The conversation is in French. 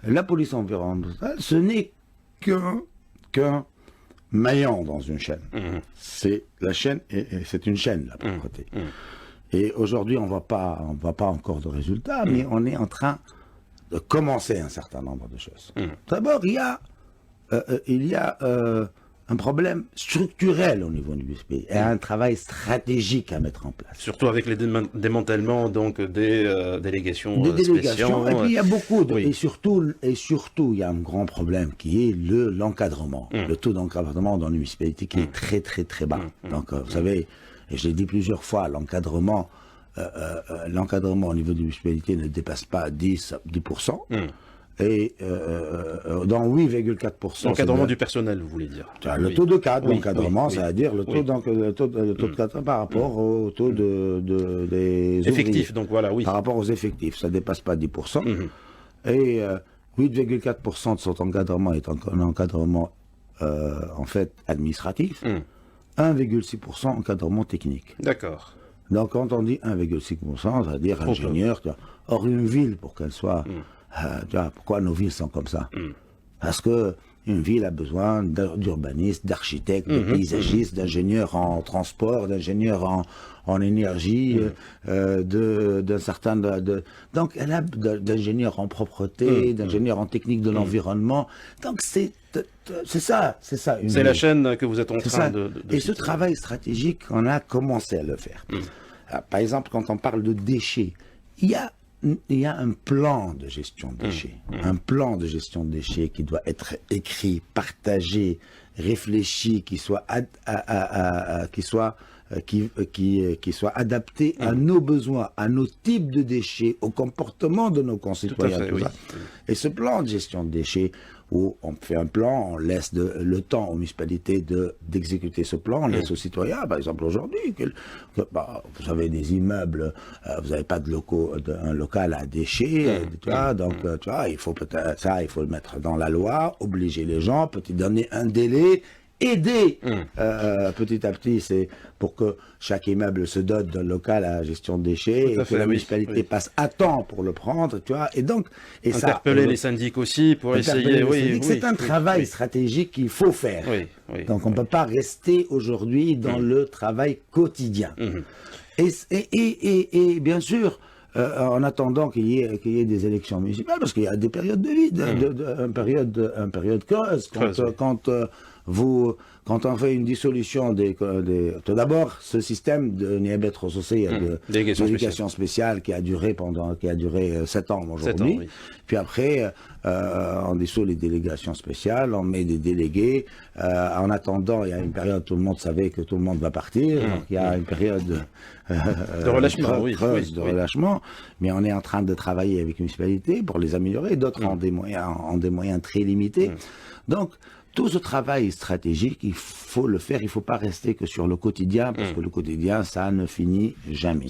la police environnementale, ce n'est qu'un maillon dans une chaîne. C'est la chaîne, et c'est une chaîne, la propreté. Et aujourd'hui, on voit pas encore de résultats, mais on est en train de commencer un certain nombre de choses. D'abord, il y a un problème structurel au niveau du pays et un travail stratégique à mettre en place. Surtout avec les démantèlements donc des délégations délégations. Et puis il y a beaucoup de, Oui. et surtout il y a un grand problème qui est l'encadrement, le taux d'encadrement dans les municipalités qui est très très très bas. Donc vous savez, et je l'ai dit plusieurs fois, l'encadrement au niveau des municipalités ne dépasse pas 10%. Et dans 8,4%. L'encadrement du personnel, vous voulez dire. Le taux de cadre Oui, d'encadrement, oui, c'est-à-dire le taux de cadre par rapport au taux des effectifs, ouvriers. donc voilà, oui. Par rapport aux effectifs, ça ne dépasse pas 10%. Et 8,4% de cet encadrement est un encadrement en fait administratif. 1,6% encadrement technique. D'accord. Donc quand on dit 1,6%, c'est-à-dire ingénieur, or une ville pour qu'elle soit... tu vois, pourquoi nos villes sont comme ça? Parce que une ville a besoin d'urbanistes, d'architectes, de paysagistes, d'ingénieurs en transport, d'ingénieurs en énergie, d'un certain... donc elle a d'ingénieurs en propreté, d'ingénieurs en technique de l'environnement. Donc c'est ça. C'est la chaîne que vous êtes en train de Et ce travail stratégique, on a commencé à le faire. Alors, par exemple, quand on parle de déchets, il y a un plan de gestion de déchets. Un plan de gestion de déchets qui doit être écrit, partagé, réfléchi, qui soit adapté à nos besoins, à nos types de déchets, au comportement de nos concitoyens. Tout à fait, oui. Et ce plan de gestion de déchets, où on fait un plan, on laisse le temps aux municipalités d'exécuter ce plan, on laisse aux citoyens, par exemple aujourd'hui, vous avez des immeubles, vous n'avez pas un local à déchets, tu vois, donc tu vois, il faut peut-être ça, il faut le mettre dans la loi, obliger les gens, peut-être donner un délai, aider petit à petit, c'est pour que chaque immeuble se dote d'un local à gestion de déchets et que la municipalité passe à temps pour le prendre, tu vois, et donc interpeller les syndics aussi pour essayer. C'est un travail stratégique qu'il faut faire. Donc on ne peut pas rester aujourd'hui dans le travail quotidien. Et bien sûr. En attendant qu'il y ait des élections municipales, parce qu'il y a des périodes de vide, une période creuse, quand on fait une dissolution tout d'abord, ce système de Niabet Rossosé, il y a de délégation spéciale qui a duré 7 ans aujourd'hui. Puis après, on dissout les délégations spéciales, on met des délégués. En attendant, il y a une période, tout le monde savait que tout le monde va partir. Donc il y a une période de relâchement, relâchement. Mais on est en train de travailler avec les municipalités pour les améliorer. D'autres ont des moyens très limités. Donc, tout ce travail stratégique, il faut le faire. Il ne faut pas rester que sur le quotidien, parce que le quotidien, ça ne finit jamais.